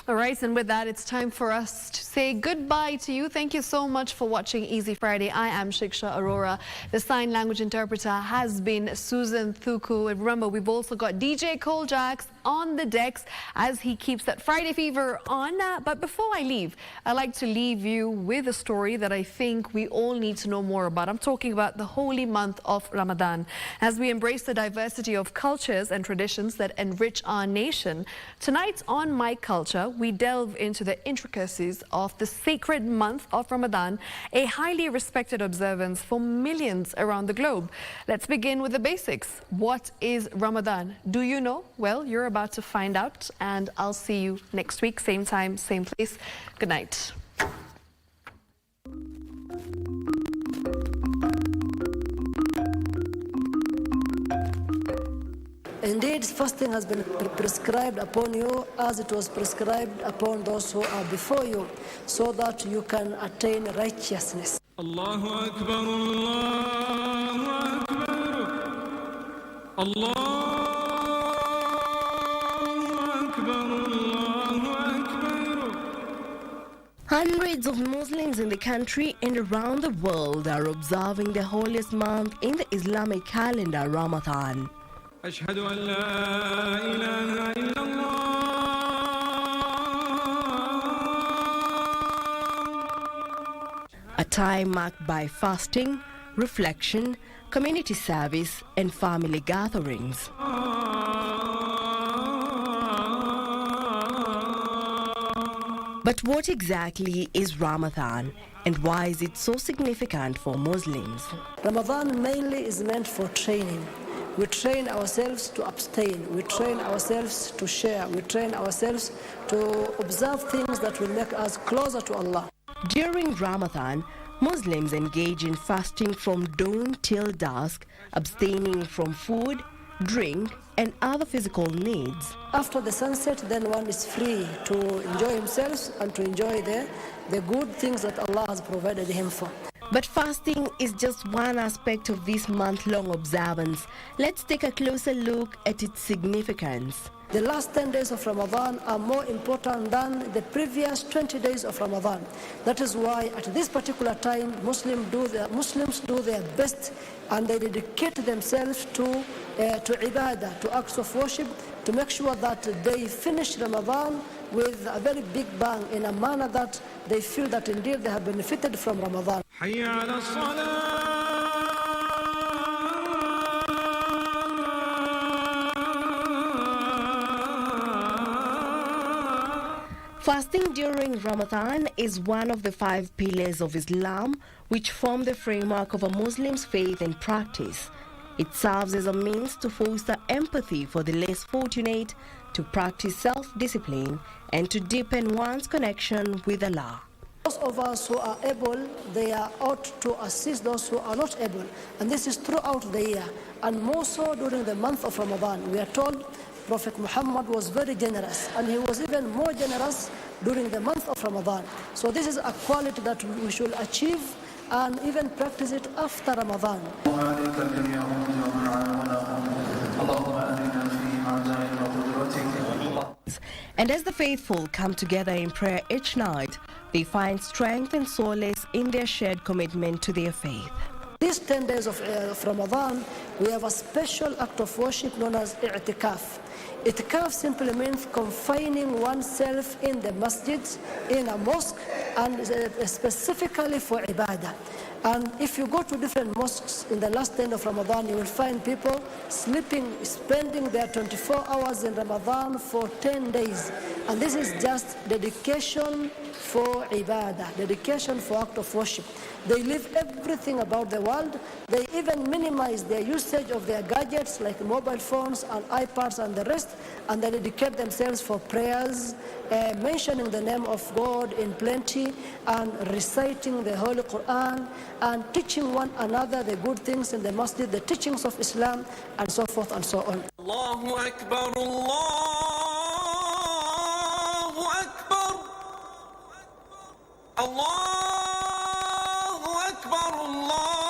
All right, and with that, it's time for us to say goodbye to you. Thank you so much for watching Easy Friday. I am Shiksha Arora. The sign language interpreter has been Susan Thuku. And remember, we've also got DJ Coljax on the decks as he keeps that Friday fever on. But before I leave, I'd like to leave you with a story that I think we all need to know more about. I'm talking about the holy month of Ramadan. As we embrace the diversity of cultures and traditions that enrich our nation, tonight on My Culture, we delve into the intricacies of the sacred month of Ramadan, a highly respected observance for millions around the globe. Let's begin with the basics. What is Ramadan? Do you know? Well, you're about to find out, and I'll see you next week, same time, same place. Good night. Indeed, fasting has been prescribed upon you as it was prescribed upon those who are before you, so that you can attain righteousness. Allahu Akbar, Allahu Akbar, Allahu Akbar, Allahu Akbar. Hundreds of Muslims in the country and around the world are observing the holiest month in the Islamic calendar, Ramadan. أشهد أن لا إله إلا الله. A time marked by fasting, reflection, community service and family gatherings. But what exactly is Ramadan and why is it so significant for Muslims? Ramadan mainly is meant for training. We train ourselves to abstain. We train ourselves to share. We train ourselves to observe things that will make us closer to Allah. During Ramadan, Muslims engage in fasting from dawn till dusk, abstaining from food, drink, and other physical needs. After the sunset, then one is free to enjoy himself and to enjoy the good things that Allah has provided him for. But fasting is just one aspect of this month-long observance. Let's take a closer look at its significance. The last 10 days of Ramadan are more important than the previous 20 days of Ramadan. That is why at this particular time, Muslims do their best and they dedicate themselves to ibadah, to acts of worship, to make sure that they finish Ramadan with a very big bang, in a manner that they feel that indeed they have benefited from Ramadan. حي على الصلاة. Fasting during Ramadan is one of the 5 pillars of Islam, which form the framework of a Muslim's faith and practice. It serves as a means to foster empathy for the less fortunate, to practice self-discipline, and to deepen one's connection with Allah. Those of us who are able, they are ought to assist those who are not able. And this is throughout the year, and more so during the month of Ramadan. We are told Prophet Muhammad was very generous, and he was even more generous during the month of Ramadan. So this is a quality that we should achieve and even practice it after Ramadan. And as the faithful come together in prayer each night, they find strength and solace in their shared commitment to their faith. These 10 days of Ramadan, we have a special act of worship known as i'tikaf. I'tikaf simply means confining oneself in the masjids, in a mosque, and specifically for ibadah. And if you go to different mosques in the last 10 of Ramadan, you will find people spending their 24 hours in Ramadan for 10 days. And this is just dedication for ibadah, dedication for act of worship. They leave everything about the world. They even minimize their usage of their gadgets like mobile phones and iPads and the rest, and they dedicate themselves for prayers, mentioning the name of God in plenty, and reciting the Holy Quran, and teaching one another the good things in the masjid, the teachings of Islam, and so forth and so on. Allahu Akbar, Allahu Akbar, Allahu Akbar, Allahu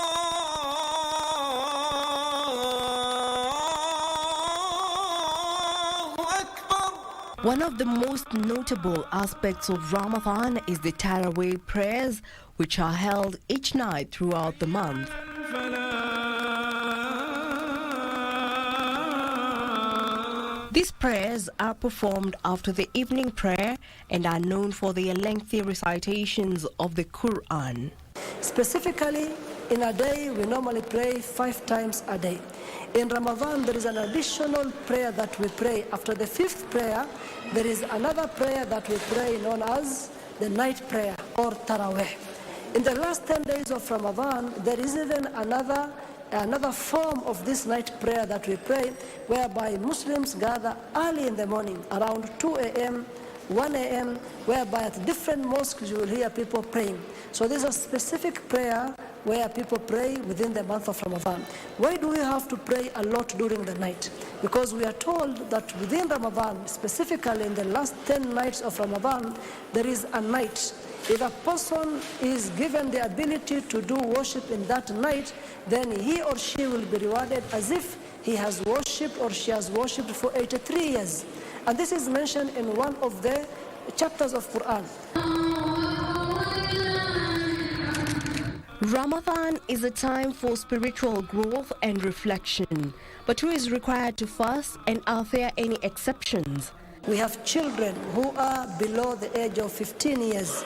Akbar. One of the most notable aspects of Ramadan is the Tarawih prayers, which are held each night throughout the month. These prayers are performed after the evening prayer and are known for their lengthy recitations of the Quran. Specifically, in a day, we normally pray 5 times a day. In Ramadan, there is an additional prayer that we pray. After the 5th prayer, there is another prayer that we pray known as the night prayer or Tarawih. In the last 10 days of Ramadan, there is even another form of this night prayer that we pray, whereby Muslims gather early in the morning, around 2 a.m., 1 a.m., whereby at different mosques you will hear people praying. So there's a specific prayer where people pray within the month of Ramadan. Why do we have to pray a lot during the night? Because we are told that within Ramadan, specifically in the last 10 nights of Ramadan, there is a night. If a person is given the ability to do worship in that night, then he or she will be rewarded as if he has worshipped or she has worshipped for 83 years. And this is mentioned in one of the chapters of Quran. Ramadan is a time for spiritual growth and reflection. But who is required to fast, and are there any exceptions? We have children who are below the age of 15 years.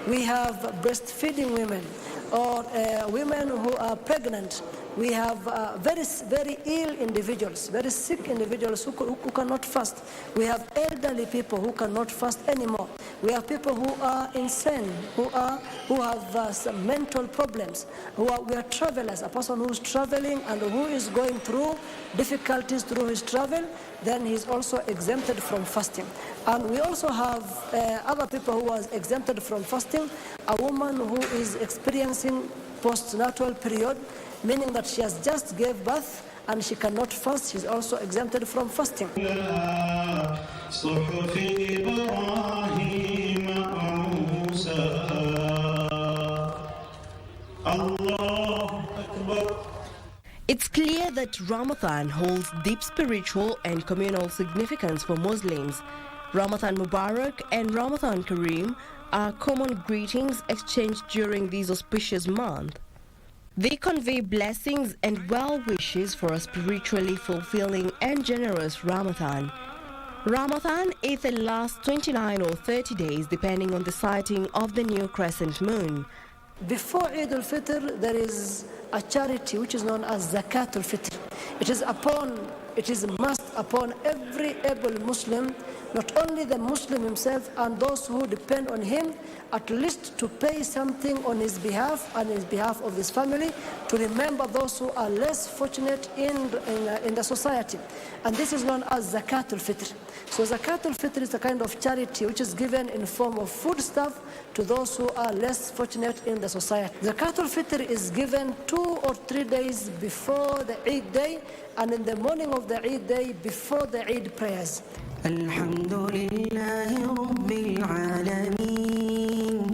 We have breastfeeding women or women who are pregnant. We have very ill individuals, very sick individuals who cannot fast. We have elderly people who cannot fast anymore. We have people who are insane, who have some mental problems. We are travelers, a person who is traveling and who is going through difficulties through his travel, then he is also exempted from fasting. And we also have other people who are exempted from fasting, a woman who is experiencing postnatal period, meaning that she has just gave birth and she cannot fast. She's also exempted from fasting. It's clear that Ramadan holds deep spiritual and communal significance for Muslims. Ramadan Mubarak and Ramadan Kareem are common greetings exchanged during this auspicious month. They convey blessings and well wishes for a spiritually fulfilling and generous Ramadan. Ramadan either lasts 29 or 30 days depending on the sighting of the new crescent moon. Before Eid al-Fitr, there is a charity which is known as Zakat al-Fitr. It is must upon every able Muslim, not only the Muslim himself and those who depend on him, at least to pay something on his behalf and his behalf of his family, to remember those who are less fortunate in the society. And this is known as Zakat al-Fitr. So Zakat al-Fitr is a kind of charity which is given in form of foodstuff to those who are less fortunate in the society. Zakat al-Fitr is given 2 or 3 days before the Eid day and in the morning of the Eid day before the Eid prayers. Alhamdulillahi Rabbil Alameen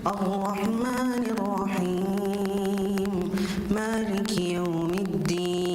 Ar-Rahman Ar-Rahim Maliki Yawmiddin.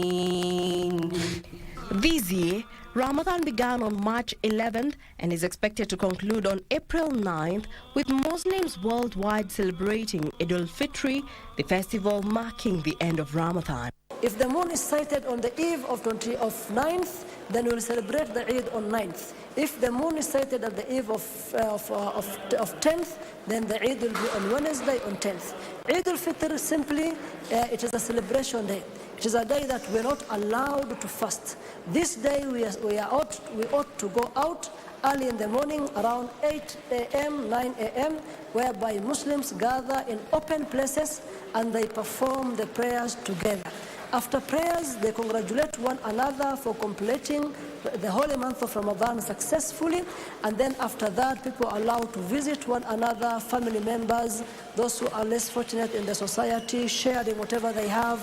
This year, Ramadan began on March 11th and is expected to conclude on April 9th, with Muslims worldwide celebrating Eid al-Fitr, the festival marking the end of Ramadan. If the moon is sighted on the eve of 9th, then we will celebrate the Eid on 9th. If the moon is sighted at the eve of 10th, then the Eid will be on Wednesday on 10th. Eid al-Fitr simply, it is a celebration day. It is a day that we're not allowed to fast. This day we ought to go out early in the morning around 8 a.m., 9 a.m., whereby Muslims gather in open places and they perform the prayers together. After prayers, they congratulate one another for completing the holy month of Ramadan successfully, and then after that, people are allowed to visit one another, family members, those who are less fortunate in the society, sharing whatever they have.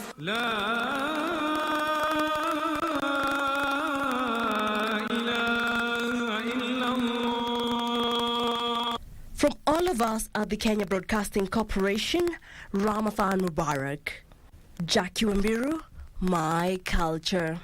From all of us at the Kenya Broadcasting Corporation, Ramadan Mubarak. Jackie Wambiru, My Culture.